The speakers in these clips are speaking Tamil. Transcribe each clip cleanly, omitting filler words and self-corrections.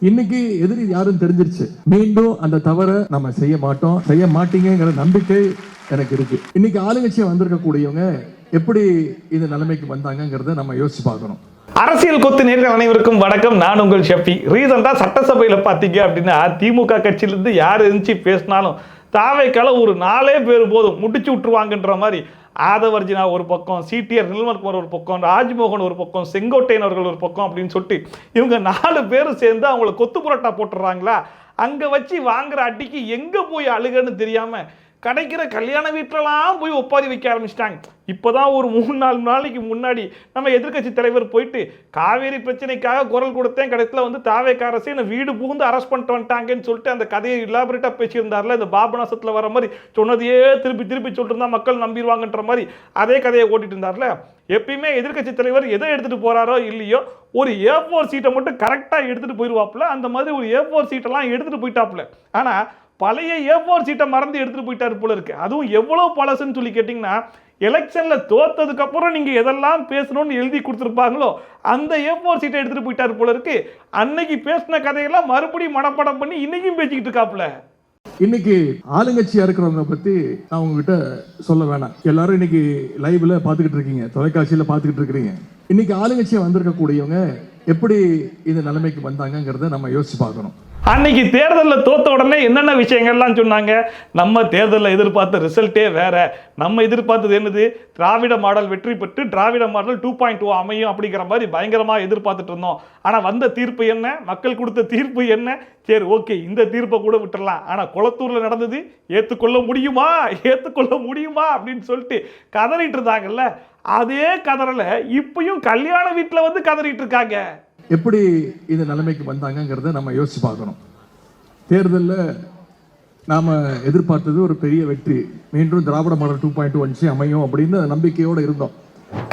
இன்னைக்கு எதிரி யாரும் தெரிஞ்சிருச்சு. மீண்டும் அந்த தவறை நம்ம செய்ய மாட்டோம், செய்ய மாட்டீங்கிற நம்பிக்கை எனக்கு இருக்கு. இன்னைக்கு ஆளுங்கட்சியா வந்திருக்கக்கூடியவங்க எப்படி இந்த நிலைமைக்கு வந்தாங்கிறத நம்ம யோசிச்சு பார்க்கணும். அரசியல் கொத்து நேர்கள் அனைவருக்கும் வணக்கம். நான் உங்கள் ஷெஃபி. ரீசெண்டா சட்டசபையில் பார்த்தீங்க அப்படின்னா திமுக கட்சியிலிருந்து யார் இருந்துச்சு பேசினாலும் தாவைக்கால ஒரு 4 பேர் போதும் முடிச்சு விட்டுருவாங்கன்ற மாதிரி ஆதவர்ஜினா ஒரு பக்கம், சிடிஆர் நிர்மல்குமார் ஒரு பக்கம், ராஜ்மோகன் ஒரு பக்கம், செங்கோட்டையன் அவர்கள் ஒரு பக்கம் அப்படின்னு சொல்லிட்டு இவங்க 4 பேரும் சேர்ந்து அவங்கள கொத்து புரட்டா போட்டுறாங்களா. அங்கே வச்சு வாங்குற அடிக்கு எங்கே போய் அழுகன்னு தெரியாம கிடைக்கிற கல்யாண வீட்டிலலாம் போய் ஒப்பாரி வைக்க ஆரம்பிச்சிட்டாங்க. இப்போதான் ஒரு 3-4 நாளைக்கு முன்னாடி நம்ம எதிர்கட்சி தலைவர் போயிட்டு காவேரி பிரச்சனைக்காக குரல் கொடுத்தேன், கடைசியில் வந்து தாவேக அரசு என்னை வீடு புகுந்து அரெஸ்ட் பண்ணிட்டு வந்துட்டாங்கன்னு சொல்லிட்டு அந்த கதையை இலாபரேட்டாக பேசியிருந்தார்ல. இந்த பாபநாசத்தில் வர மாதிரி சொன்னதையே திருப்பி திருப்பி சொல்லிட்டு இருந்தால் மக்கள் நம்பிடுவாங்கன்ற மாதிரி அதே கதையை ஓட்டிட்டு இருந்தார்ல. எப்பயுமே எதிர்கட்சி தலைவர் எதை எடுத்துகிட்டு போகிறாரோ இல்லையோ ஒரு A4 சீட்டை மட்டும் கரெக்டாக எடுத்துகிட்டு போயிடுவாப்புல. அந்த மாதிரி ஒரு A4 சீட்டெல்லாம் எடுத்துகிட்டு போயிட்டாப்புல. ஆனால் பழைய A4 சீட்டை மறந்து எடுத்துகிட்டு போயிட்டாரு போல இருக்கு. அதுவும் எவ்வளோ பழசுன்னு சொல்லி கேட்டிங்கன்னா, எலெக்ஷனில் தோத்ததுக்கு அப்புறம் நீங்கள் எதெல்லாம் பேசணும்னு எழுதி கொடுத்துருப்பாங்களோ அந்த A4 சீட்டை எடுத்துகிட்டு போயிட்டாரு போல இருக்கு. அன்னைக்கு பேசின கதையெல்லாம் மறுபடியும் மனப்பாடம் பண்ணி இன்னைக்கும் பேசிக்கிட்டு இருக்காப்புல. இன்னைக்கு ஆளுங்கட்சியா இருக்கிறவங்க பத்தி நான் உங்ககிட்ட சொல்ல வேணாம். எல்லாரும் இன்னைக்கு லைவ்ல பாத்துக்கிட்டு இருக்கீங்க, தொலைக்காட்சியில பாத்துக்கிட்டு இருக்கிறீங்க. இன்னைக்கு ஆளுங்கட்சியா வந்திருக்கக்கூடியவங்க எப்படி இந்த நிலைமைக்கு வந்தாங்கிறத நம்ம யோசிச்சு பார்க்கணும். அன்னைக்கு தேர்தலில் தோத்த உடனே என்னென்ன விஷயங்கள்லாம் சொன்னாங்க. நம்ம தேர்தலில் எதிர்பார்த்த ரிசல்ட்டே வேற. நம்ம எதிர்பார்த்தது என்னது, திராவிட மாடல் வெற்றி பெற்று திராவிட மாடல் 2.0 அமையும் அப்படிங்கிற மாதிரி பயங்கரமாக எதிர்பார்த்துட்டு இருந்தோம். ஆனால் வந்த தீர்ப்பு என்ன, மக்கள் கொடுத்த தீர்ப்பு என்ன, சரி ஓகே இந்த தீர்ப்பை கூட விட்டுறலாம். ஆனால் குளத்தூரில் நடந்தது ஏற்றுக்கொள்ள முடியுமா அப்படின்னு சொல்லிட்டு கதறிட்டு இருந்தாங்கல்ல. அதே கதறல இப்பயும் கல்யாண வீட்டில் வந்து கதறிட்டு இருக்காங்க. எப்படி இந்த நிலைமைக்கு வந்தாங்கிறத நம்ம யோசிச்சு பார்க்கணும். தேர்தலில் நாம எதிர்பார்த்தது ஒரு பெரிய வெற்றி, மீண்டும் திராவிட மாடல் 2.0 அமையும் அப்படின்னு நம்பிக்கையோடு இருந்தோம்.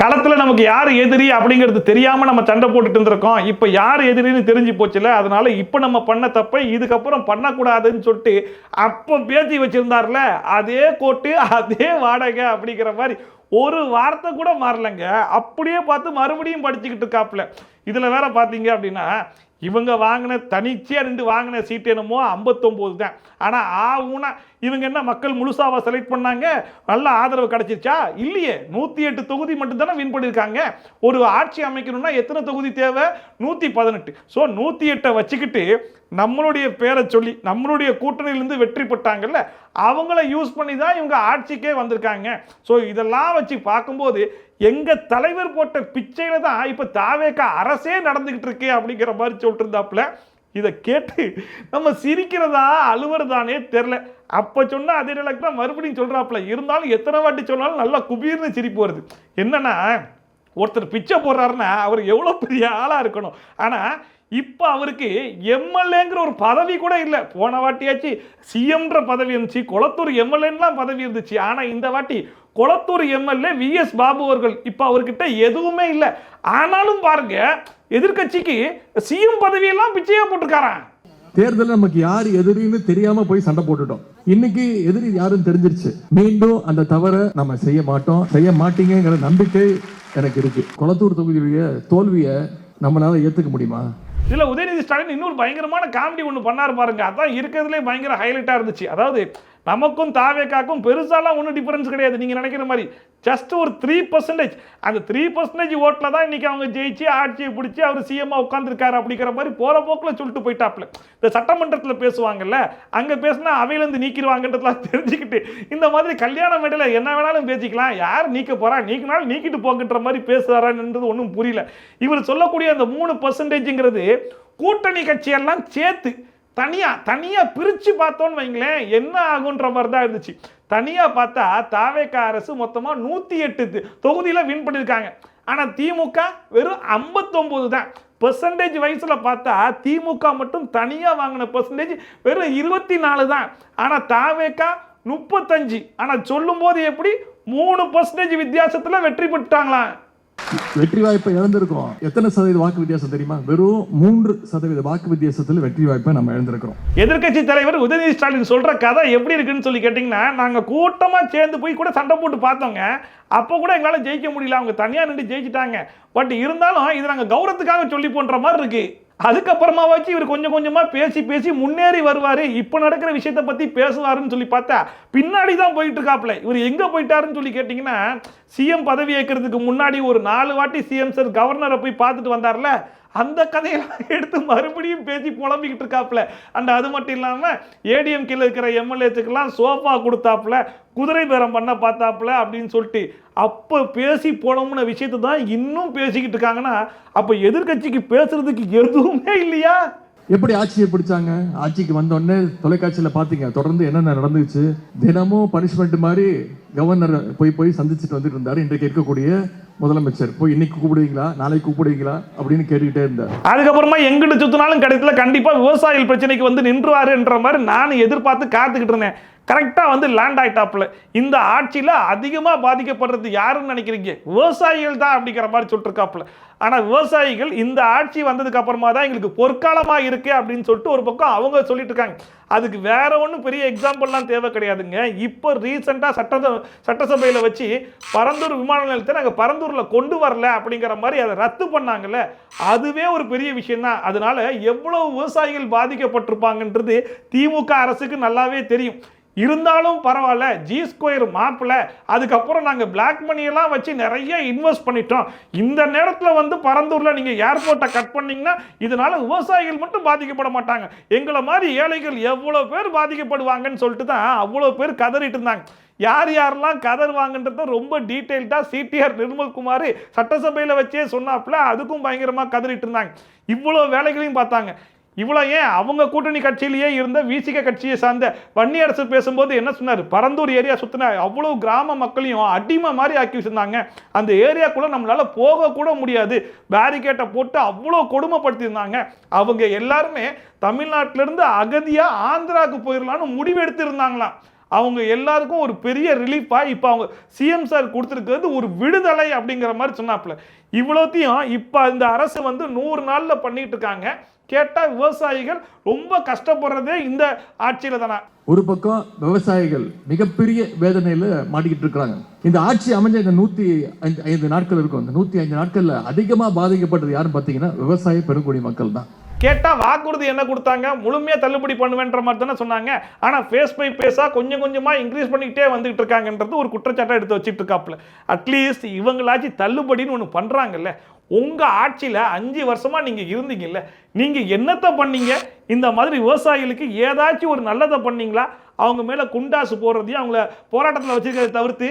களத்தில் நமக்கு யார் எதிரி அப்படிங்கிறது தெரியாமல் நம்ம சண்டை போட்டுட்டு இருந்திருக்கோம். இப்போ யார் எதிரின்னு தெரிஞ்சு போச்சுல. அதனால இப்போ நம்ம பண்ண தப்பை இதுக்கப்புறம் பண்ணக்கூடாதுன்னு சொல்லிட்டு அப்போ பேசி வச்சிருந்தார்ல, அதே கோட்டு அதே வாடகை அப்படிங்கிற மாதிரி ஒரு வார்த்தை கூட மாறலைங்க. அப்படியே பார்த்து மறுபடியும் படிச்சுக்கிட்டு இருக்காப்புல. இதில் வேற பார்த்தீங்க அப்படின்னா இவங்க வாங்கின தனிச்சையாக 2 வாங்கின சீட்டு என்னமோ 59 தான். ஆனால் ஆகுனா இவங்க என்ன மக்கள் முழுசாவா செலக்ட் பண்ணாங்க, நல்ல ஆதரவு கிடைச்சிருச்சா? இல்லையே. 108 தொகுதி மட்டும் தானே வின் பண்ணியிருக்காங்க. ஒரு ஆட்சி அமைக்கணும்னா எத்தனை தொகுதி தேவை? 118. ஸோ 108 வச்சுக்கிட்டு நம்மளுடைய பேரை சொல்லி நம்மளுடைய கூட்டணியிலிருந்து வெற்றி பெற்றாங்கல்ல, அவங்கள யூஸ் பண்ணி தான் இவங்க ஆட்சிக்கே வந்திருக்காங்க. ஸோ இதெல்லாம் வச்சு பார்க்கும்போது எங்க தலைவர் போட்ட பிச்சையில தான் இப்ப தாவேக அரசே நடந்துகிட்டு இருக்கு அப்படிங்கிற மாதிரி சொல்லிட்டு இருந்தாப்புல. இதை கேட்டு நம்ம சிரிக்கிறதா அழுவுறதானே தெரியல. அப்ப சொன்னா அதே நிலைக்கு தான் மறுபடியும் சொல்றாப்புல. இருந்தாலும் எத்தனை வாட்டி சொன்னாலும் நல்லா குபீர்னு சிரிப்பு வருது. என்னன்னா, ஒருத்தர் பிச்சை போடுறாருன்னா அவர் எவ்வளவு பெரிய ஆளா இருக்கணும். ஆனா இப்போ அவருக்கு எம்எல்ஏங்கிற ஒரு பதவி கூட இல்லை. போன வாட்டியாச்சு சிஎம்ன்ற பதவி இருந்துச்சு, குளத்தூர் எம்எல்ஏலாம் பதவி இருந்துச்சு. ஆனால் இந்த வாட்டி குளத்தூர் எம்எல்ஏ VS பாபு அவர்கள் இப்போ அவர்கிட்ட எதுவுமே இல்லை. ஆனாலும் பாருங்க எதிர்கட்சிக்கு சிஎம் பதவியெல்லாம் பிச்சையா போட்டுருக்காரான். தேர்தலில் நமக்கு யார் எதிரின்னு தெரியாம போய் சண்டை போட்டுட்டோம். இன்னைக்கு எதிரி யாரும் தெரிஞ்சிருச்சு. மீண்டும் அந்த தவறை நம்ம செய்ய மாட்டோம், செய்ய மாட்டீங்கிற நம்பிக்கை எனக்கு இருக்கு. குளத்தூர் தொகுதியுடைய தோல்வியை நம்மளால ஏத்துக்க முடியுமா? இதில் உதயநிதி ஸ்டாலின் இன்னொரு பயங்கரமான காமெடி ஒன்று பண்ணார் பாருங்க. அதான் இருக்கிறதுலே பயங்கர ஹைலைட்டாக இருந்துச்சு. அதாவது நமக்கும் தாவேக்காக்கும் பெருசாலாம் ஒன்றும் டிஃபரன்ஸ் கிடையாது நீங்கள் நினைக்கிற மாதிரி. ஜஸ்ட் ஒரு 3%, அந்த 3% ஓட்டில் தான் இன்னைக்கு அவங்க ஜெயிச்சு ஆட்சியை பிடிச்சி அவர் சிஎம்மாக உட்காந்துருக்காரு அப்படிங்கிற மாதிரி போகிற போக்கில் சொல்லிட்டு போயிட்டாப்புல. இந்த சட்டமன்றத்தில் பேசுவாங்கல்ல, அங்கே பேசினா அவையிலேருந்து நீக்கிடுவாங்கன்றதுலாம் தெரிஞ்சுக்கிட்டு இந்த மாதிரி கல்யாண மேடையில் என்ன வேணாலும் பேசிக்கலாம், யார் நீக்க போகிறா, நீக்கினாலும் நீக்கிட்டு போங்கன்ற மாதிரி பேசுகிறாருன்றது ஒன்றும் புரியல. இவர் சொல்லக்கூடிய அந்த 3%ங்கிறது கூட்டணி கட்சியெல்லாம் சேர்த்து தனியாக பிரித்து பார்த்தோன்னு வைங்களேன் என்ன ஆகுன்ற மாதிரி தான் இருந்துச்சு. தனியாக பார்த்தா தாவேக அரசு மொத்தமாக 108 தொகுதியில் வின் பண்ணியிருக்காங்க. ஆனால் திமுக வெறும் 59 தான். பெர்சன்டேஜ் வயசில் பார்த்தா திமுக மட்டும் தனியாக வாங்கின பெர்சன்டேஜ் வெறும் 24 தான். ஆனால் தாவேக 35. ஆனால் சொல்லும் போது எப்படி 3% வித்தியாசத்தில் வெற்றி பெற்றாங்களாம். வெற்றி வாய்ப்பை இழந்திருக்கிறோம். எத்தனை சதவீத வாக்கு வித்தியாசம் தெரியுமா? வெறும் 3% வாக்கு வித்தியாசத்தில் வெற்றி வாய்ப்பை நம்ம இழந்திருக்கிறோம். எதிர்கட்சி தலைவர் உதயநிதி ஸ்டாலின் சொல்ற கதை எப்படி இருக்குன்னு சொல்லி கேட்டீங்கன்னா, நாங்க கூட்டமா சேர்ந்து போய் கூட சண்டை போட்டு பார்த்தோங்க. அப்போ கூட எங்களால் ஜெயிக்க முடியல, அவங்க தனியாக நின்று ஜெயிச்சிட்டாங்க. பட் இருந்தாலும் இது நாங்கள் கௌரவத்துக்காக சொல்லி போன்ற மாதிரி இருக்கு. அதுக்கப்புறமா வச்சு இவர் கொஞ்சம் கொஞ்சமா பேசி பேசி முன்னேறி வருவாரு, இப்ப நடக்கிற விஷயத்தை பத்தி பேசுவாருன்னு சொல்லி பார்த்தா பின்னாடி தான் போயிட்டு இருக்காப்ல. இவர் எங்க போயிட்டாருன்னு சொல்லி கேட்டீங்கன்னா, சிஎம் பதவி ஏற்கிறதுக்கு முன்னாடி ஒரு 4 வாட்டி சிஎம் சார் கவர்னரை போய் பார்த்துட்டு வந்தார்ல, அந்த கதையெல்லாம் எடுத்து மறுபடியும் பேசி புலம்பிக்கிட்டு இருக்காப்ல. அண்ட் அது மட்டும் இல்லாம ஏடிஎம்கேல இருக்கிற எம்எல்ஏத்துக்கெல்லாம் சோஃபா கொடுத்தாப்ல, குதிரை பேரம் பண்ண பார்த்தாப்ல அப்படின்னு சொல்லிட்டு அப்ப பேசி போனோம்ன விஷயத்தை தான் இன்னும் பேசிக்கிட்டு இருக்காங்கன்னா, அப்ப எதிர்கட்சிக்கு பேசுறதுக்கு எதுவுமே இல்லையா? எப்படி ஆட்சியை பிடிச்சாங்க? ஆட்சிக்கு வந்த உடனே தொலைக்காட்சியில பாத்தீங்க தொடர்ந்து என்னென்ன நடந்துச்சு. தினமும் பனிஷ்மெண்ட் மாதிரி கவர்னர் போய் சந்திச்சுட்டு வந்துட்டு இருந்தாரு. இன்றைக்கு இருக்கக்கூடிய முதலமைச்சர் போய் இன்னைக்கு கூப்பிடுவீங்களா, நாளைக்கு கூப்பிடுவீங்களா அப்படின்னு கேட்டுக்கிட்டே இருந்தார். அதுக்கப்புறமா எங்கிட்டு சுத்தினாலும் கிடைக்கல, கண்டிப்பா விவசாயிகள் பிரச்சனைக்கு வந்து நின்றுவாருன்ற மாதிரி நான் எதிர்பார்த்து காத்துக்கிட்டு இருந்தேன். கரெக்டா வந்து லேண்ட் ஆயிட்டாப்ல. இந்த ஆட்சியில அதிகமா பாதிக்கப்படுறது யாருன்னு நினைக்கிறீங்க? விவசாயிகள் தான் அப்படிங்கிற மாதிரி சொல்லிட்டு இருக்காப்ல. ஆனா விவசாயிகள் இந்த ஆட்சி வந்ததுக்கு அப்புறமா தான் எங்களுக்கு பொற்காலமா இருக்கு அப்படின்னு சொல்லிட்டு ஒரு பக்கம் அவங்க சொல்லிட்டு இருக்காங்க. அதுக்கு வேற ஒன்றும் பெரிய எக்ஸாம்பிள்லாம் தேவை கிடையாதுங்க. இப்போ ரீசெண்டா சட்டசபையில வச்சு பரந்தூர் விமான நிலையத்தை நாங்கள் பரந்தூர்ல கொண்டு வரல அப்படிங்கிற மாதிரி அதை ரத்து பண்ணாங்கல்ல, அதுவே ஒரு பெரிய விஷயம் தான். அதனால எவ்வளவு விவசாயிகள் பாதிக்கப்பட்டிருப்பாங்கன்றது திமுக அரசுக்கு நல்லாவே தெரியும். இருந்தாலும் பரவாயில்ல, G2 மாப்பிள்ள, அதுக்கப்புறம் நாங்கள் பிளாக் மணியெல்லாம் வச்சு நிறைய இன்வெஸ்ட் பண்ணிட்டோம். இந்த நேரத்தில் வந்து பரந்தூரில் நீங்கள் ஏர்போர்ட்டை கட் பண்ணீங்கன்னா இதனால விவசாயிகள் மட்டும் பாதிக்கப்பட மாட்டாங்க, எங்களை மாதிரி ஏழைகள் எவ்வளோ பேர் பாதிக்கப்படுவாங்கன்னு சொல்லிட்டு தான் அவ்வளோ பேர் கதறிட்டு இருந்தாங்க. யார் யாரெல்லாம் கதறுவாங்கன்றத ரொம்ப டீட்டெயில்டாக சிடிஆர் நிர்மல்குமார் சட்டசபையில் வச்சே சொன்னாப்புல, அதுக்கும் பயங்கரமாக கதறிட்டு இருந்தாங்க. இவ்வளோ வேலைகளையும் பார்த்தாங்க. இவ்வளோ ஏன் அவங்க கூட்டணி கட்சியிலேயே இருந்த விசிக கட்சியை சார்ந்த வன்னியரசு பேசும்போது என்ன சொன்னார்? பரந்தூர் ஏரியா சுற்றின அவ்வளோ கிராம மக்களையும் அடிமை மாதிரி ஆக்கி வச்சுருந்தாங்க, அந்த ஏரியாக்குள்ளே நம்மளால் போகக்கூட முடியாது, பேரிகேட்டை போட்டு அவ்வளோ கொடுமைப்படுத்தியிருந்தாங்க. அவங்க எல்லாருமே தமிழ்நாட்டிலேருந்து அகதியாக ஆந்திராவுக்கு போயிடலான்னு முடிவெடுத்திருந்தாங்களாம். அவங்க எல்லாருக்கும் ஒரு பெரிய ரிலீஃபாக இப்போ அவங்க சிஎம் சார் கொடுத்துருக்கிறது ஒரு விடுதலை அப்படிங்கிற மாதிரி சொன்னாப்புல. இவ்வளோத்தையும் இப்போ இந்த அரசு வந்து 100 நாளில் பண்ணிட்டு இருக்காங்க. கேட்டால் விவசாயிகள் ரொம்ப கஷ்டப்படுறதே இந்த ஆட்சியில் தானே. ஒரு பக்கம் விவசாயிகள் மிகப்பெரிய வேதனையில் மாட்டிக்கிட்டு இருக்கிறாங்க. இந்த ஆட்சி அமைஞ்ச இந்த 105 நாட்கள் இருக்கும். இந்த 105 நாட்கள்ல அதிகமாக பாதிக்கப்பட்டது யாருன்னு பார்த்தீங்கன்னா விவசாய பெருங்குடி மக்கள் தான். கேட்டால் வாக்குறுதி என்ன கொடுத்தாங்க? முழுமையாக தள்ளுபடி பண்ணுவேன்ற மாதிரி தானே சொன்னாங்க. ஆனால் ஃபேஸ் பை ஃபேஸாக கொஞ்சம் கொஞ்சமாக இன்க்ரீஸ் பண்ணிக்கிட்டே வந்துகிட்டு இருக்காங்கன்றது ஒரு குற்றச்சாட்டை எடுத்து வச்சுட்டு இருக்காப்புல. அட்லீஸ்ட் இவங்களாச்சு தள்ளுபடின்னு ஒன்று பண்ணுறாங்கல்ல. உங்கள் ஆட்சியில் 5 வருஷமாக நீங்கள் இருந்தீங்கல்ல, நீங்கள் என்னத்தை பண்ணீங்க? இந்த மாதிரி விவசாயிகளுக்கு ஏதாச்சும் ஒரு நல்லதை பண்ணீங்களா? அவங்க மேலே குண்டாசு போடுறதையும் அவங்கள போராட்டத்தில் வச்சுருக்கிறத தவிர்த்து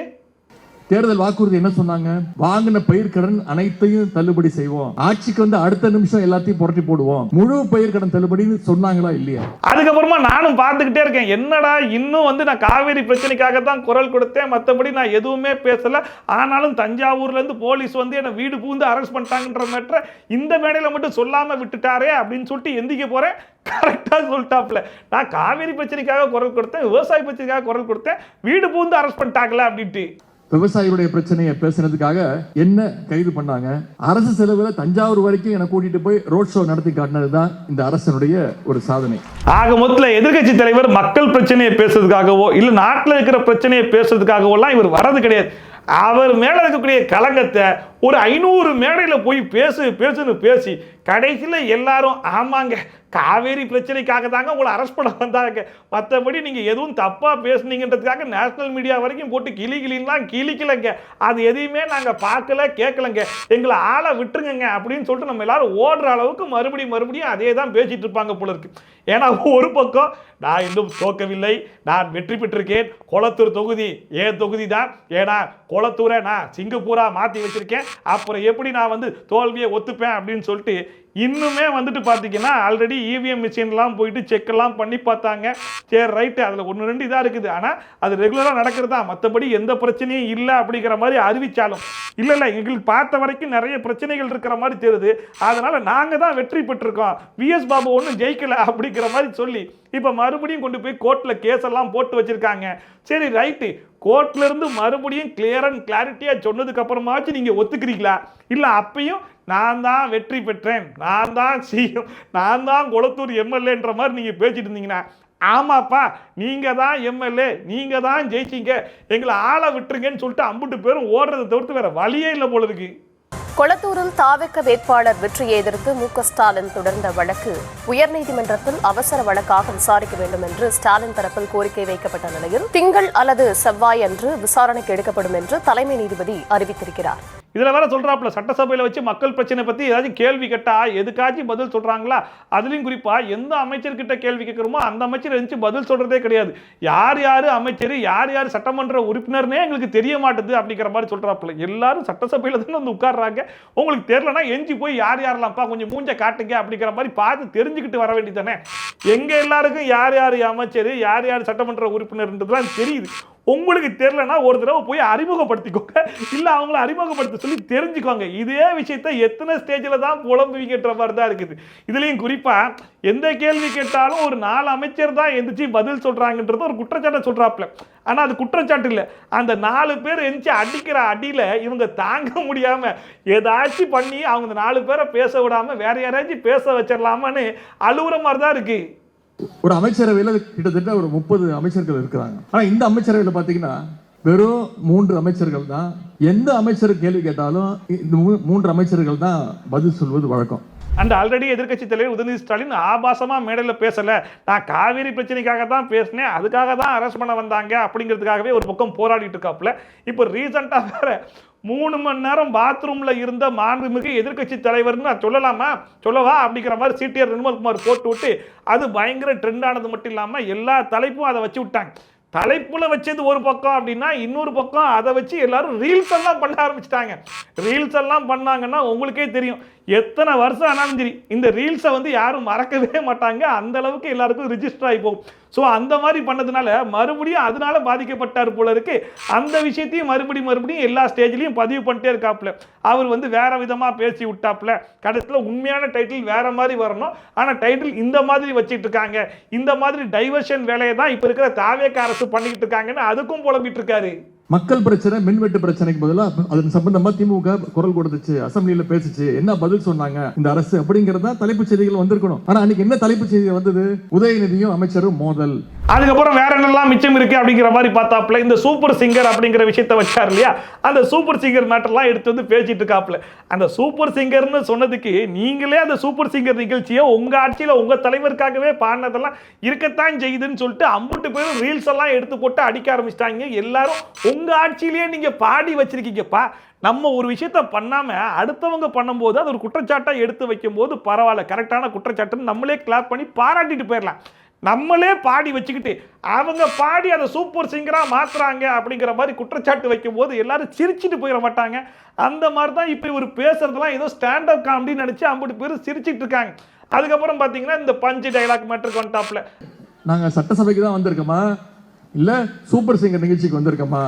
தேர்தல் வாக்குறுதி என்ன சொன்னாங்க? வாங்கின பயிர்க்கடன் அனைத்தையும் தள்ளுபடி செய்வோம், ஆட்சிக்கு வந்து அடுத்த நிமிஷம் எல்லாத்தையும் புரட்டி போடுவோம், முழு பயிர்க்கடன் தள்ளுபடின்னு சொன்னாங்களா இல்லையா? அதுக்கப்புறமா நானும் பார்த்துக்கிட்டே இருக்கேன், என்னடா இன்னும் வந்து நான் காவேரி பிரச்சனைக்காக தான் குரல் கொடுத்தேன், மற்றபடி நான் எதுவுமே பேசல, ஆனாலும் தஞ்சாவூர்ல இருந்து போலீஸ் வந்து என்னை வீடு பூந்து அரெஸ்ட் பண்ணிட்டாங்கன்ற மேட்டரை இந்த மேடையில் மட்டும் சொல்லாம விட்டுட்டாரே அப்படின்னு சொல்லிட்டு எந்திக்க போறேன். கரெக்டாக சொல்லிட்டாப்ல, நான் காவேரி பிரச்சனைக்காக குரல் கொடுத்தேன், விவசாய பிரச்சனைக்காக குரல் கொடுத்தேன், வீடு பூந்து அரெஸ்ட் பண்ணிட்டாங்களே அப்படின்ட்டு. விவசாயிகளுடைய பிரச்சனையை பேசுனதுக்காக என்ன கைது பண்ணாங்க? அரசு செலவுல தஞ்சாவூர் வரைக்கும் என்னை கூட்டிட்டு போய் ரோட் ஷோ நடத்தி காட்டினதுதான் இந்த அரசனுடைய ஒரு சாதனை. ஆக மொத்தத்தில் எதிர்கட்சி தலைவர் மக்கள் பிரச்சனையை பேசுறதுக்காகவோ இல்ல நாட்டில் இருக்கிற பிரச்சனையை பேசுறதுக்காகவோ எல்லாம் இவர் வரது கிடையாது. அவர் மேல இருக்கக்கூடிய கலங்கத்தை ஒரு 500 மேடையில் போய் பேசுன்னு பேசி கடைசியில் எல்லாரும் ஆமாங்க காவேரி பிரச்சனைக்காக தாங்க உங்களை அரெஸ்ட் பண்ண வந்தாங்க, மற்றபடி நீங்கள் எதுவும் தப்பாக பேசுனீங்கன்றதுக்காக நேஷனல் மீடியா வரைக்கும் போட்டு கிளிலாம் கிளிக்கலைங்க, அது எதையுமே நாங்கள் பார்க்கல கேட்கலங்க, எங்களை ஆளை விட்டுருங்க அப்படின்னு சொல்லிட்டு நம்ம எல்லாரும் ஓடுற அளவுக்கு மறுபடியும் அதே தான் பேசிட்டு இருப்பாங்க போல இருக்கு. ஏன்னா ஒரு பக்கம் நான் இன்னும் தோக்கவில்லை, நான் வெற்றி பெற்றிருக்கேன், கொளத்தூர் தொகுதி ஏன் தொகுதி தான், ஏன்னா கொளத்தூரை நான் சிங்கப்பூரா மாற்றி வச்சிருக்கேன், அப்புறம் எப்படி நான் வந்து தோல்வியை ஒத்துப்பேன் அப்படின்னு சொல்லிட்டு இன்னுமே வந்துட்டு பார்த்தீங்கன்னா ஆல்ரெடி இவிஎம் மிஷின்லாம் போயிட்டு செக்கெல்லாம் பண்ணி பார்த்தாங்க. சரி ரைட்டு, அதில் 1-2 இதாக இருக்குது, ஆனால் அது ரெகுலராக நடக்கிறதா, மற்றபடி எந்த பிரச்சனையும் இல்லை அப்படிங்கிற மாதிரி அறிவித்தாலும் இல்லை எங்களுக்கு பார்த்த வரைக்கும் நிறைய பிரச்சனைகள் இருக்கிற மாதிரி தெரியுது, அதனால் நாங்கள் தான் வெற்றி பெற்றிருக்கோம், விஎஸ் பாபு ஒன்றும் ஜெயிக்கலை அப்படிங்கிற மாதிரி சொல்லி இப்போ மறுபடியும் கொண்டு போய் கோர்ட்டில் கேஸெல்லாம் போட்டு வச்சுருக்காங்க. சரி ரைட்டு, கோர்ட்ல இருந்து மறுபடியும் கிளியர் அண்ட் கிளாரிட்டியாக சொன்னதுக்கு அப்புறமாச்சும் நீங்கள் ஒத்துக்கிறீங்களா? இல்லை அப்பையும் நான் தான் வெற்றி பெற்றேன், நான் தான் சிஎம், நான் தான் கொளத்தூர் எம்எல்ஏன்ற மாதிரி நீங்கள் பேசிட்டு இருந்தீங்கன்னா, ஆமாப்பா நீங்கள் தான் எம்எல்ஏ, நீங்கள் தான் ஜெயிச்சிங்க, எங்களை ஆளை விட்டுருங்கன்னு சொல்லிட்டு அம்புட்டு பேரும் ஓடுறதை தவிர்த்து வேற வழியே இல்லை போல இருக்கு. கொளத்தூரில் தாவக வேட்பாளர் வெற்றியை எதிர்த்து மு.க. ஸ்டாலின் தொடர்ந்த வழக்கு உயர்நீதிமன்றத்தில் அவசர வழக்காக விசாரிக்க வேண்டும் என்று ஸ்டாலின் தரப்பில் கோரிக்கை வைக்கப்பட்ட நிலையில் திங்கள் அல்லது செவ்வாய் அன்று விசாரணைக்கு எடுக்கப்படும் என்று தலைமை நீதிபதி அறிவித்திருக்கிறார். இதில் வேற சொல்கிறாப்புல சட்டசபையில் வச்சு மக்கள் பிரச்சனை பற்றி ஏதாச்சும் கேள்வி கேட்டால் எதுக்காச்சும் பதில் சொல்கிறாங்களா? அதுலேயும் குறிப்பாக எந்த அமைச்சர்கிட்ட கேள்வி கேட்குறோமோ அந்த அமைச்சர் எழுந்து பதில் சொல்கிறதே கிடையாது. யார் யார் அமைச்சர், யார் யார் சட்டமன்ற உறுப்பினர்னே எங்களுக்கு தெரிய மாட்டுது அப்படிங்கிற மாதிரி சொல்கிறாப்புல. எல்லாரும் சட்டசபையில் தானே வந்து உட்கார்றாங்க. உங்களுக்கு தெரியலனா எஞ்சி போய் யார் யாரெல்லாம்ப்பா கொஞ்சம் மூஞ்ச காட்டுங்க அப்படிங்கிற மாதிரி பார்த்து தெரிஞ்சுக்கிட்டு வர வேண்டியதானே. எங்கள் எல்லாருக்கும் யார் யார் அமைச்சர், யார் யார் சட்டமன்ற உறுப்பினர்ன்றதுலாம் தெரியுது. உங்களுக்கு தெரியலனா ஒரு தடவை போய் அறிமுகப்படுத்திக்கோங்க, இல்லை அவங்கள அறிமுகப்படுத்த சொல்லி தெரிஞ்சுக்கோங்க. இதே விஷயத்த எத்தனை ஸ்டேஜில் தான் புலம்புவீங்கன்ற மாதிரி தான் இருக்குது. இதுலேயும் குறிப்பாக எந்த கேள்வி கேட்டாலும் ஒரு 4 அமைச்சர் தான் எந்திரிச்சு பதில் சொல்கிறாங்கன்றது ஒரு குற்றச்சாட்டை சொல்கிறாப்புல. ஆனால் அது குற்றச்சாட்டு இல்லை. அந்த 4 பேர் எந்திரிச்சு அடிக்கிற அடியில் இவங்க தாங்க முடியாமல் ஏதாச்சும் பண்ணி அவங்க 4 பேரை பேச விடாமல் வேற யாராச்சும் பேச வச்சிடலாமான்னு அழுகுற மாதிரி தான் இருக்குது. ஒரு அமைச்சரவையில் கிட்டத்தட்ட ஒரு 30 அமைச்சர்கள் இருக்கிறாங்க. ஆனா இந்த அமைச்சரவையில் பாத்தீங்கன்னா வெறும் 3 அமைச்சர்கள் தான். எந்த அமைச்சர் கேள்வி கேட்டாலும் இந்த 3 அமைச்சர்கள் தான் பதில் சொல்வது வழக்கம். அந்த ஆல்ரெடி எதிர்க்கட்சி தலைவர் உதயநிதி ஸ்டாலின் ஆபாசமா மேடையில் பேசலை, நான் காவிரி பிரச்சனைக்காக தான் பேசினேன், அதுக்காக தான் அரெஸ்ட் பண்ண வந்தாங்க அப்படிங்கிறதுக்காகவே ஒரு பக்கம் போராடிட்டு இருக்காப்புல. இப்போ ரீசெண்டாக வேற 3 மணி நேரம் பாத்ரூம்ல இருந்த மாண்புமிகு எதிர்க்கட்சி தலைவர்னு நான் சொல்லவா அப்படிங்கிற மாதிரி சிடிஆர் நிர்மல்குமார் போட்டு விட்டு அது பயங்கர ட்ரெண்ட் ஆனது மட்டும் இல்லாமல் எல்லா தலைப்பும் அதை வச்சு விட்டாங்க. தலைப்புல வச்சது ஒரு பக்கம் அப்படின்னா இன்னொரு பக்கம் அதை வச்சு எல்லாரும் ரீல்ஸ் எல்லாம் பண்ண ஆரம்பிச்சிட்டாங்க. ரீல்ஸ் எல்லாம் பண்ணாங்கன்னா உங்களுக்கே தெரியும் எத்தனை வருஷம் ஆனாலும் சரி இந்த ரீல்ஸை வந்து யாரும் மறக்கவே மாட்டாங்க. அந்த அளவுக்கு எல்லாருக்கும் ரிஜிஸ்டர் ஆகி போகும். ஸோ அந்த மாதிரி பண்ணதுனால மறுபடியும் அதனால பாதிக்கப்பட்டார் போல இருக்கு. அந்த விஷயத்தையும் மறுபடியும் எல்லா ஸ்டேஜ்லையும் பதிவு பண்ணிட்டே இருக்காப்புல. அவர் வந்து வேற விதமாக பேசி விட்டாப்புல. கடைசியில் உண்மையான டைட்டில் வேற மாதிரி வரணும், ஆனால் டைட்டில் இந்த மாதிரி வச்சுட்டு இருக்காங்க. இந்த மாதிரி டைவர்ஷன் வேலையை தான் இப்போ இருக்கிற தாவேக அரசு பண்ணிக்கிட்டு இருக்காங்கன்னு அதுக்கும் புலம்பிட்டு இருக்காரு. மக்கள் பிரச்சனை, மின்வெட்டு பிரச்சனைக்கு பதிலாக அதன் சம்பந்தமா திமுக குரல் கொடுத்துச்சு, அசம்பிளியில பேசிச்சு, என்ன பதில் சொன்னாங்க இந்த அரசு அப்படிங்கறத தலைப்புச் செய்திகள் வந்திருக்கணும். ஆனா அன்னைக்கு என்ன தலைப்புச் செய்தி வந்தது? உதயநிதியும் அமைச்சரும் மோதல். அதுக்கப்புறம் வேற என்னெல்லாம் மிச்சம் இருக்கு அப்படிங்கிற மாதிரி பார்த்தாப்புல இந்த சூப்பர் சிங்கர் அப்படிங்கிற விஷயத்த வச்சார் இல்லையா, அந்த சூப்பர் சிங்கர் மேட்டர்லாம் எடுத்து வந்து பேசிட்டு இருக்காப்புல. அந்த சூப்பர் சிங்கர்னு சொன்னதுக்கு நீங்களே அந்த சூப்பர் சிங்கர் நிகழ்ச்சியை உங்க ஆட்சியில் உங்க தலைவருக்காகவே பாடினதெல்லாம் இருக்கத்தான் செய்யுதுன்னு சொல்லிட்டு 50 பேரும் ரீல்ஸ் எல்லாம் எடுத்து போட்டு அடிக்க ஆரம்பிச்சிட்டாங்க. எல்லாரும் உங்க ஆட்சியிலேயே நீங்க பாடி வச்சிருக்கீங்கப்பா. நம்ம ஒரு விஷயத்த பண்ணாம அடுத்தவங்க பண்ணும்போது அது ஒரு குற்றச்சாட்டா எடுத்து வைக்கும் போது பரவாயில்ல, கரெக்டான குற்றச்சாட்டுன்னு நம்மளே கிளாப் பண்ணி பாராட்டிட்டு போயிடலாம். நம்மளே பாடி வச்சுக்கிட்டு அவங்க பாடி அதை சூப்பர் சிங்கரா மாத்துறாங்க அப்படிங்கிற மாதிரி குற்றச்சாட்டு வைக்கும் போது எல்லாரும் சிரிச்சுட்டு போயிட மாட்டாங்க. அந்த மாதிரி தான் இப்போ இவர் பேசுறதுலாம் ஏதோ ஸ்டாண்டப் காமெடி நினைச்சு 50 பேர் சிரிச்சிட்டு இருக்காங்க. அதுக்கப்புறம் பாத்தீங்கன்னா இந்த பஞ்சு டைலாக் மேட்டருக்கு வந்துட்டாப்ல. நாங்க சட்டசபைக்கு தான் வந்திருக்கோமா இல்ல சூப்பர் சிங்கர் நிகழ்ச்சிக்கு வந்திருக்கோமா?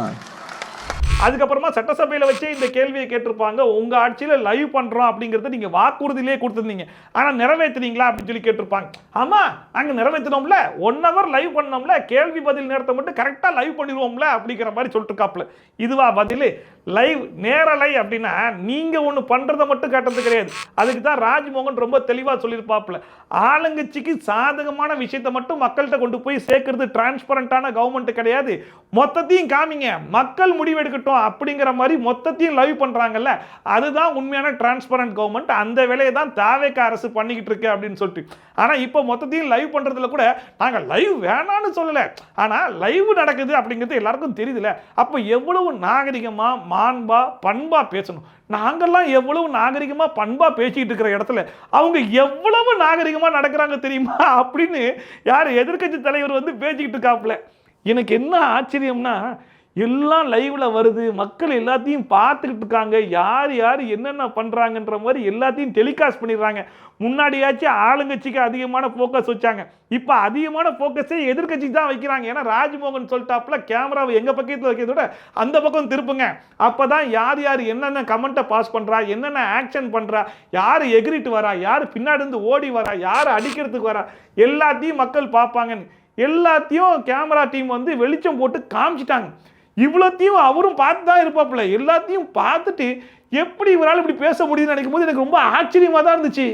அதுக்கப்புறமா சட்டசபையில் வச்சு இந்த கேள்வியை கேட்டிருப்பாங்க, உங்க ஆட்சியில் லைவ் பண்றோம் அப்படிங்கிறத நீங்க வாக்குறுதியிலே கொடுத்துருந்தீங்க, ஆனா நிறைவேற்றினீங்களா அப்படின்னு சொல்லி கேட்டிருப்பாங்க. ஆமா நாங்க நிறைவேற்றினோம்ல, 1 hour லைவ் பண்ணோம்ல, கேள்வி பதில் நேரத்தை மட்டும் கரெக்டா லைவ் பண்ணிடுவோம்ல அப்படிங்கிற மாதிரி சொல்லிட்டு இருக்காப்ல. இதுவா பதில்? லைவ் நேரலை அப்படின்னா நீங்க ஒன்று பண்றதை மட்டும் காட்டுறது கிடையாது. அதுக்கு தான் ராஜ்மோகன் ரொம்ப தெளிவா சொல்லியிருப்பாப்ல, ஆளுங்கட்சிக்கு சாதகமான விஷயத்தை மட்டும் மக்கள்கிட்ட கொண்டு போய் சேர்க்கறது டிரான்ஸ்பரண்டான கவர்மெண்ட் கிடையாது, மொத்தத்தையும் காமிங்க, மக்கள் முடிவெடுக்கட்டும் அப்படிங்கிற மாதிரி மொத்தத்தையும் லைவ் பண்றாங்கல்ல, அதுதான் உண்மையான டிரான்ஸ்பரண்ட் கவர்மெண்ட். அந்த வேலையை தான் தாவேக அரசு பண்ணிக்கிட்டு இருக்கு அப்படின்னு சொல்லிட்டு. ஆனா இப்போ மொத்தத்தையும் லைவ் பண்றதுல கூட நாங்க லைவ் வேணான்னு சொல்லல, ஆனா லைவ் நடக்குது அப்படிங்கிறது எல்லாருக்கும் தெரியுதுல. அப்போ எவ்வளவு நாகரிகமா மாண்பா பண்பா பேசணும். நாங்கெல்லாம் எவ்வளவு நாகரிகமா பண்பா பேசிட்டு இருக்கிற இடத்துல அவங்க எவ்வளவு நாகரிகமா நடக்கிறாங்க தெரியுமா அப்படின்னு யார் எதிர்க்கட்சி தலைவர் வந்து பேசிக்கிட்டு இருக்காப்புல. எனக்கு என்ன ஆச்சரியம்னா எல்லாம் லைவ்ல வருது, மக்கள் எல்லாத்தையும் பார்த்துக்கிட்டு இருக்காங்க, யார் யார் என்னென்ன பண்றாங்கன்ற மாதிரி எல்லாத்தையும் டெலிகாஸ்ட் பண்ணிடுறாங்க. முன்னாடியாச்சும் ஆளுங்கட்சிக்கு அதிகமான ஃபோக்கஸ் வச்சாங்க, இப்போ அதிகமான ஃபோக்கஸே எதிர்கட்சிக்கு தான் வைக்கிறாங்க. ஏன்னா ராஜ்மோகன் சொல்லிட்டாப்புல, கேமராவை எங்க பக்கத்தில் வைக்கிறத விட அந்த பக்கம் திருப்புங்க, அப்பதான் யார் யார் என்னென்ன கமெண்ட்டை பாஸ் பண்றா, என்னென்ன ஆக்ஷன் பண்றா, யார் எகிரிட்டு வரா, யார் பின்னாடி இருந்து ஓடி வரா, யார் அடிக்கிறதுக்கு வரா, எல்லாத்தையும் மக்கள் பார்ப்பாங்கன்னு எல்லாத்தையும் கேமரா டீம் வந்து வெளிச்சம் போட்டு காமிச்சிட்டாங்க. இவ்வளோத்தையும் அவரும் பார்த்து தான் இருப்பாப்புல. எல்லாத்தையும் பார்த்துட்டு எப்படி இவரால் இப்படி பேச முடியுதுன்னு நினைக்கும் போது எனக்கு ரொம்ப ஆச்சரியமாக தான் இருந்துச்சு.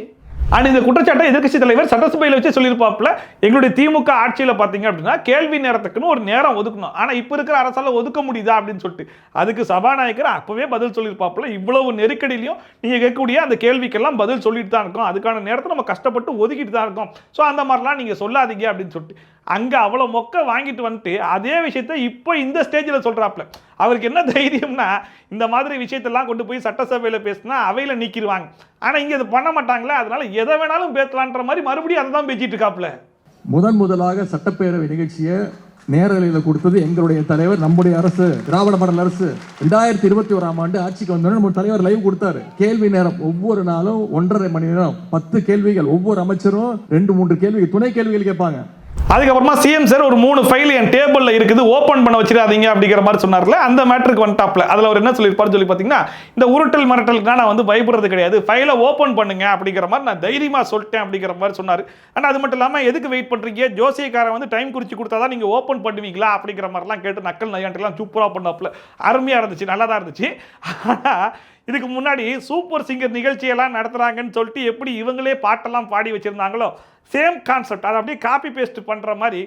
அண்ட் இந்த குற்றச்சாட்டை எதிர்க்கட்சி தலைவர் சட்டசபையில் வச்சு சொல்லியிருப்பாப்புல, எங்களுடைய திமுக ஆட்சியில் பார்த்தீங்க அப்படின்னா கேள்வி நேரத்துக்குன்னு ஒரு நேரம் ஒதுக்கணும், ஆனால் இப்போ இருக்கிற அரசால ஒதுக்க முடியுதா அப்படின்னு சொல்லிட்டு அதுக்கு சபாநாயகர் அப்பவே பதில் சொல்லியிருப்பாப்புல, இவ்வளவு நெருக்கடியிலையும் நீங்க கேட்கக்கூடிய அந்த கேள்விக்கெல்லாம் பதில் சொல்லிட்டு தான் இருக்கோம், அதுக்கான நேரத்தை நம்ம கஷ்டப்பட்டு ஒதுக்கிட்டு தான் இருக்கோம், ஸோ அந்த மாதிரிலாம் நீங்க சொல்லாதீங்க அப்படின்னு சொல்லிட்டு அங்க அவ்வளவு மொக்க வாங்கிட்டு வந்துட்டு அதே விஷயத்தை இப்போ இந்த ஸ்டேஜில் சொல்றாப்ல. அவருக்கு என்ன தைரியம்னா இந்த மாதிரி விஷயத்தெல்லாம் கொண்டு போய் சட்டசபையில் பேசினா அவையில் நீக்கிடுவாங்க, ஆனா இங்க அதை பண்ண மாட்டாங்களே, அதனால எதை வேணாலும் பேசலான்ற மாதிரி மறுபடியும் அதை தான் பேசிட்டு இருக்காப்ல. முதலாக சட்டப்பேரவை நிகழ்ச்சியை நேரலையில் கொடுத்தது எங்களுடைய தலைவர், நம்முடைய அரசு, திராவிட மாடல் அரசு. 2021ஆம் ஆண்டு ஆட்சிக்கு வந்தோடனே நம்ம தலைவர் லைவ் கொடுத்தாரு. கேள்வி நேரம் ஒவ்வொரு நாளும் 1.5 மணி நேரம் 10 கேள்விகள், ஒவ்வொரு அமைச்சரும் 2-3 கேள்விகள், துணை கேள்விகள் கேட்பாங்க. அதுக்கப்புறமா சிஎம் சார் ஒரு 3 ஃபைல் என் டேபிள்ல இருக்குது, ஓபன் பண்ண வச்சிடாதீங்க அப்படிங்கிற மாதிரி சொன்னார்ல, அந்த மேட்டருக்கு வந்துட்டாப்ல. அதுல அவர் என்ன சொல்லியிருப்பாரு சொல்லி பார்த்தீங்கன்னா, இந்த உருட்டல் மிரட்டலுக்கு நான் வந்து பயப்படுறது கிடையாது, ஃபைலை ஓபன் பண்ணுங்க அப்படிங்கிற மாதிரி நான் தைரியமா சொல்லிட்டேன் அப்படிங்கிற மாதிரி சொன்னார். ஆனால் அது மட்டும் இல்லாமல் எதுக்கு வெயிட் பண்றீங்க, ஜோசியக்காரன் வந்து டைம் குறிச்சு கொடுத்தாதான் நீங்க ஓபன் பண்ணுவீங்களா அப்படிங்கிற மாதிரிலாம் கேட்டு நக்கல் நையாண்டெல்லாம் சூப்பராக பண்ணாப்ல. அருமையா இருந்துச்சு, நல்லா தான் இருந்துச்சு. ஆனால் இதுக்கு முன்னாடி சூப்பர் சிங்கர் நிகழ்ச்சியெல்லாம் நடத்துறாங்கன்னு சொல்லிட்டு எப்படி இவங்களே பாட்டெல்லாம் பாடி வச்சிருந்தாங்களோ சேம் கான்செப்ட், அதை அப்படியே காப்பி பேஸ்ட் பண்ணுற மாதிரி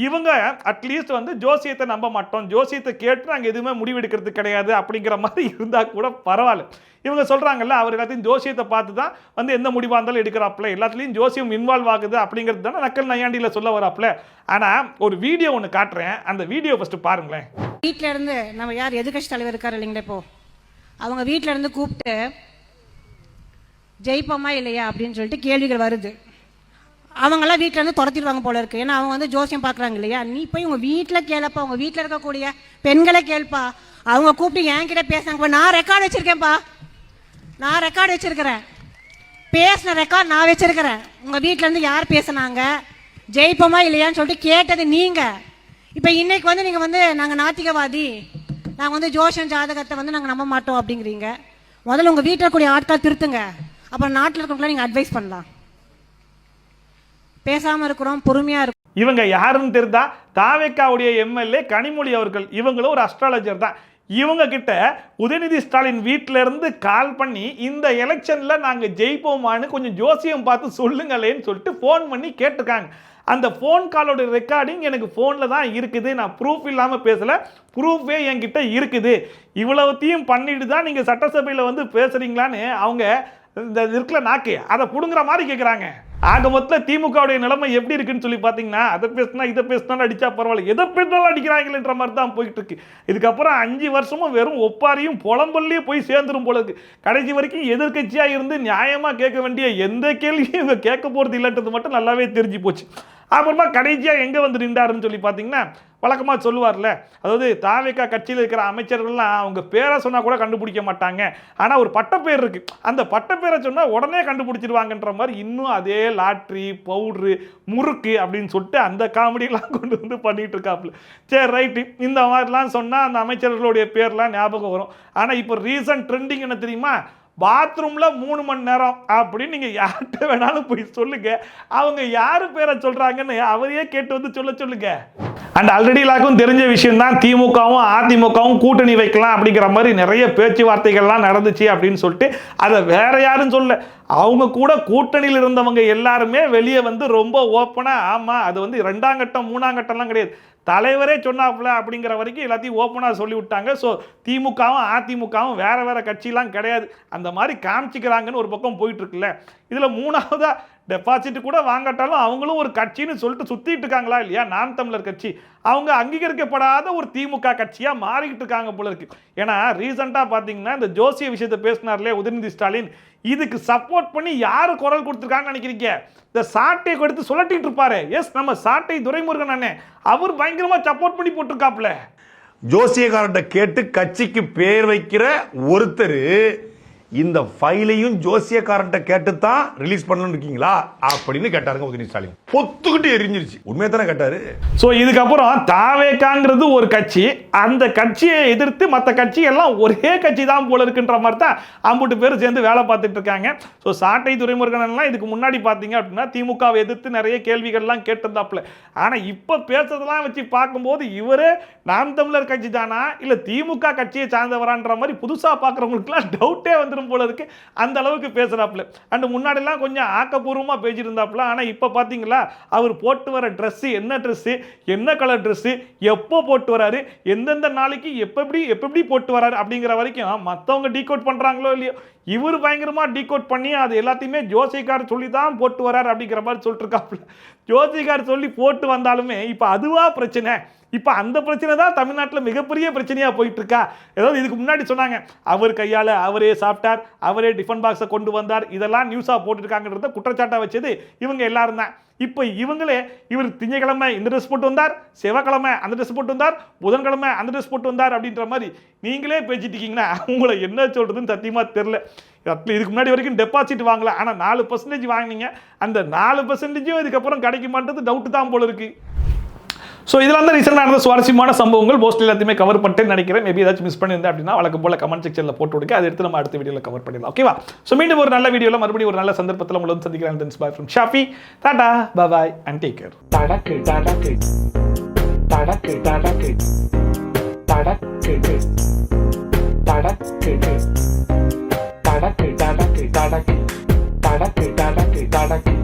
இவங்க அட்லீஸ்ட் வந்து ஜோசியத்தை நம்ப மாட்டோம், ஜோசியத்தை கேட்டு நாங்கள் எதுவுமே முடிவெடுக்கிறது கிடையாது அப்படிங்கிற மாதிரி இருந்தால் கூட பரவாயில்ல. இவங்க சொல்கிறாங்கல்ல, அவர் எல்லாத்தையும் ஜோசியத்தை பார்த்து தான் வந்து எந்த முடிவாக இருந்தாலும் எடுக்கிறாப்புல, எல்லாத்துலேயும் ஜோசியம் இன்வால்வ் ஆகுது அப்படிங்கிறது தானே நக்கல் நையாண்டியில் சொல்ல வராப்புல. ஆனால் ஒரு வீடியோ ஒன்று காட்டுறேன், அந்த வீடியோ ஃபஸ்ட்டு பாருங்களேன். வீட்டில் இருந்து நம்ம யார் எதிர்க்கட்சி தலைவர் இருக்கார் இல்லைங்களா, இப்போ அவங்க வீட்டில் இருந்து கூப்பிட்டு ஜெயிப்போமா இல்லையா அப்படின்னு சொல்லிட்டு கேள்விகள் வருது. அவங்கெல்லாம் வீட்டில் இருந்து துரத்திடுவாங்க போல இருக்கு, ஏன்னா அவங்க வந்து ஜோசியம் பார்க்குறாங்க இல்லையா. நீ போய் உங்கள் வீட்டில் கேளப்பா, உங்கள் வீட்டில் இருக்கக்கூடிய பெண்களை கேள்ப்பா, அவங்க கூப்பிட்டு என்கிட்ட பேசுனாங்கப்பா, நான் ரெக்கார்டு வச்சுருக்கேன்ப்பா, நான் ரெக்கார்டு வச்சுருக்கிறேன், பேசின ரெக்கார்டு நான் வச்சுருக்கிறேன். உங்கள் வீட்டிலேருந்து யார் பேசுனாங்க, ஜெயிப்போமா இல்லையான்னு சொல்லிட்டு கேட்டது நீங்கள். இப்போ இன்னைக்கு வந்து நீங்கள் வந்து நாங்கள் நாத்திகவாதி, நாங்கள் வந்து ஜோஷன் ஜாதகத்தை வந்து நாங்கள் நம்ப மாட்டோம் அப்படிங்கிறீங்க. முதல்ல உங்கள் வீட்டில் கூடிய ஆட்கள் திருத்துங்க, அப்புறம் நாட்டில் இருக்கவங்களாம் நீங்கள் அட்வைஸ் பண்ணலாம். பேசாமல் இருக்கிறோம், பொறுமையாக இருக்கும். இவங்க யாருன்னு தெரிந்தா தாவேக்காவுடைய எம்எல்ஏ கனிமொழி அவர்கள், இவங்களும் ஒரு அஸ்ட்ராலஜர் தான். இவங்க கிட்ட உதயநிதி ஸ்டாலின் வீட்டில இருந்து கால் பண்ணி இந்த எலெக்ஷன்ல நாங்கள் ஜெயிப்போமான்னு கொஞ்சம் ஜோசியம் பார்த்து சொல்லுங்களேன்னு சொல்லிட்டு ஃபோன் பண்ணி கேட்டிருக்காங்க. அந்த ஃபோன் காலோட ரெக்கார்டிங் எனக்கு ஃபோனில் தான் இருக்குது, நான் ப்ரூஃப் இல்லாமல் பேசலை, ப்ரூஃபே என்கிட்ட இருக்குது, இவ்வளவுத்தையும் பண்ணிட்டு தான் நீங்கள் சட்டசபையில் வந்து பேசுகிறீங்களான்னு அவங்க இந்த இருக்குல்ல நாக்கு அதை புடுங்குற மாதிரி கேட்குறாங்க. ஆக மொத்தத்தில் திமுகவுடைய நிலைமை எப்படி இருக்குன்னு சொல்லி பார்த்தீங்கன்னா, அதை பேசினா இதை பேசினாலும் அடித்தா பரவாயில்ல, எதை பேசினாலும் அடிக்கிறாங்களேன்ற மாதிரி தான் போயிட்டு இருக்கு. இதுக்கப்புறம் 5 வருஷமும் வெறும் ஒப்பாரியும் புலம்பல்லையே போய் சேர்ந்துரும் போல இருக்கு. கடைசி வரைக்கும் எதிர்கட்சியாக இருந்து நியாயமாக கேட்க வேண்டிய எந்த கேள்வியும் இவங்க கேட்க போகிறது இல்லைன்றது மட்டும் நல்லாவே தெரிஞ்சு போச்சு. அப்புறமா கடைசியாக எங்கே வந்து நின்றாருன்னு சொல்லி பார்த்தீங்கன்னா, வழக்கமாக சொல்லுவார்ல, அதாவது தாவேக்கா கட்சியில் இருக்கிற அமைச்சர்கள்லாம் அவங்க பேரை சொன்னால் கூட கண்டுபிடிக்க மாட்டாங்க, ஆனால் ஒரு பட்டப்பேர் இருக்குது, அந்த பட்டப்பேரை சொன்னால் உடனே கண்டுபிடிச்சிருவாங்கன்ற மாதிரி இன்னும் அதே லாட்ரி பவுட்ரு முறுக்கு அப்படின்னு சொல்லிட்டு அந்த காமெடியெல்லாம் கொண்டு வந்து பண்ணிட்டு இருக்காப்புல. சரி ரைட்டு, இந்த மாதிரிலாம் சொன்னால் அந்த அமைச்சர்களுடைய பேர்லாம் ஞாபகம் வரும். ஆனால் இப்போ ரீசன்ட் ட்ரெண்டிங் என்ன தெரியுமா, பாத்ரூம்ல 3 மணி நேரம் அப்படின்னு நீங்க யார்கிட்ட வேணாலும் போய் சொல்லுங்க, அவங்க யாரு பேரை சொல்றாங்கன்னு அவரையே கேட்டு வந்து சொல்லுங்க. அண்ட் ஆல்ரெடி எல்லாருக்கும் தெரிஞ்ச விஷயம் தான், திமுகவும் அதிமுகவும் கூட்டணி வைக்கலாம் அப்படிங்கிற மாதிரி நிறைய பேச்சுவார்த்தைகள்லாம் நடந்துச்சு அப்படின்னு சொல்லிட்டு அதை வேற யாரும் சொல்ல, அவங்க கூட கூட்டணியில் இருந்தவங்க எல்லாருமே வெளியே வந்து ரொம்ப ஓப்பனா, ஆமா அது வந்து 2ஆம் கட்டம் 3ஆம் கட்டம்லாம் கிடையாது, தலைவரே சொன்னாப்புல அப்படிங்கிற வரைக்கும் எல்லாத்தையும் ஓப்பனாக சொல்லி விட்டாங்க. ஸோ திமுகவும் அதிமுகவும் வேற வேற கட்சியெலாம் கிடையாது, அந்த மாதிரி காமிச்சிக்கிறாங்கன்னு ஒரு பக்கம் போயிட்டு இருக்குல்ல. இதில் 3ஆவதா டெபாசிட் கூட வாங்கட்டாலும் அவங்களும் ஒரு கட்சின்னு சொல்லிட்டு சுற்றிட்டு இருக்காங்களா இல்லையா, நாம் தமிழர் கட்சி, அவங்க அங்கீகரிக்கப்படாத ஒரு திமுக கட்சியாக மாறிக்கிட்டு இருக்காங்க போல இருக்கு. ஏன்னா ரீசெண்டாக பார்த்தீங்கன்னா இந்த ஜோசிய விஷயத்தை பேசினார்லே உதயநிதி ஸ்டாலின், இதுக்கு சப்போர்ட் பண்ணி யார் குரல் கொடுத்துருக்காங்கன்னு நினைக்கிறீங்க, இந்த சாட்டை கொடுத்து சுழட்டிட்டு இருப்பாரு, எஸ் நம்ம சாட்டை துரைமுருகன் அண்ணே, அவர் பயங்கரமாக சப்போர்ட் பண்ணி போட்டிருக்காப்புல. ஜோசியக்காரர்கிட்ட கேட்டு கட்சிக்கு பேர் வைக்கிற ஒருத்தர் இந்த ஃபைலையும் ஜோசியக்காரன்ட்ட கேட்டு தான் ரிலீஸ் பண்ணணும்னு இருக்கீங்களா அப்படின்னு கேட்டாருங்க உதயநிதி ஸ்டாலின். பொத்துக்கிட்டு எரிஞ்சிருச்சு. உண்மையை தானே கேட்டாரு. ஸோ இதுக்கப்புறம் தாவேக்காங்கிறது ஒரு கட்சி, அந்த கட்சியை எதிர்த்து மற்ற கட்சி எல்லாம் ஒரே கட்சி தான் போல இருக்குன்ற மாதிரி தான் அம்புட்டு பேர் சேர்ந்து வேலை பார்த்துட்டு இருக்காங்க. ஸோ சாட்டை துரைமுருகன்லாம் இதுக்கு முன்னாடி பார்த்தீங்க அப்படின்னா திமுகவை எதிர்த்து நிறைய கேள்விகள்லாம் கேட்டிருந்தாப்புல. ஆனால் இப்போ பேசுறதெல்லாம் வச்சு பார்க்கும்போது இவரே நாம் தமிழர் கட்சி தானா இல்லை திமுக கட்சியை சார்ந்தவரான்ற மாதிரி புதுசாக பார்க்குறவங்களுக்குலாம் டவுட்டே வந்துடும் வந்துடும் போல இருக்கு, அந்த அளவுக்கு பேசுறாப்புல. அண்ட் முன்னாடிலாம் கொஞ்சம் ஆக்கப்பூர்வமா பேசிட்டு இருந்தாப்புல. ஆனா இப்ப பாத்தீங்களா அவர் போட்டு வர ட்ரெஸ், என்ன ட்ரெஸ், என்ன கலர் ட்ரெஸ், எப்போ போட்டு வராரு, எந்தெந்த நாளைக்கு எப்படி போட்டு வராரு அப்படிங்கிற வரைக்கும் மற்றவங்க டீகோட் பண்றாங்களோ இல்லையோ, இவர் பயங்கரமா டீகோட் பண்ணி அது எல்லாத்தையுமே ஜோசிகார் சொல்லி தான் போட்டு வராரு அப்படிங்கிற மாதிரி சொல்லிட்டு இருக்காப்புல. ஜோசிகார் சொல்லி போட்டு வந்தாலுமே இப்ப அதுவா பிரச்சனை, இப்ப அந்த பிரச்சனை தான் தமிழ்நாட்டில் மிகப்பெரிய பிரச்சனையா போயிட்டு இருக்கா. ஏதாவது இதுக்கு முன்னாடி சொன்னாங்க அவர் கையால அவரே சாப்பிட்டார், அவரே டிஃபன் பாக்ஸை கொண்டு வந்தார், இதெல்லாம் நியூஸா போட்டுருக்காங்கன்றத குற்றச்சாட்டா வச்சது இவங்க எல்லாரும் தான். இப்போ இவங்களே இவர் திங்கக்கிழமை இந்த ட்ரெஸ் போட்டு வந்தார், செவ்வாய்க்கிழமை அந்த ட்ரெஸ் போட்டு வந்தார், புதன்கிழமை அந்த ட்ரெஸ் போட்டு வந்தார் அப்படின்ற மாதிரி நீங்களே பேசிட்டு இருக்கீங்கன்னா உங்களை என்ன சொல்றதுன்னு சத்தியமா தெரியல. இதுக்கு முன்னாடி வரைக்கும் டெபாசிட் வாங்கல, ஆனால் 4% வாங்கினீங்க, அந்த 4% இதுக்கப்புறம் கிடைக்க மாட்டது டவுட் தான் போல இருக்கு. ஸோ இதெல்லாம் தான் ரீசெண்டாக நடந்த சுவாரஸ்யமான சம்பவங்கள். மோஸ்ட்லி எல்லாத்தையுமே கவர் பண்ணிட்டேன்னு நினைக்கிறேன். மேபி ஏதாச்சும் மிஸ் பண்ணியிருந்தேன் அப்படின்னா வழக்கம் போல கமெண்ட் செக்ஷனில் போட்டு விடுங்க, அதை எடுத்து நம்ம அடுத்த வீடியோவில் கவர் பண்ணிடலாம். ஓகேவா? ஸோ மீண்டும் ஒரு நல்ல வீடியோவில் மறுபடியும் ஒரு நல்ல சந்தர்ப்பத்தில் உங்களை வந்து சந்திக்கிறேன். Bye from Shafi. Tata bye and take care. தடக்கு தடக்கு தடக்கு தடக்கு தடக்கு தடக்கு தடக்கு தடக்கு தடக்கு தடக்கு தடக்கு தடக்கு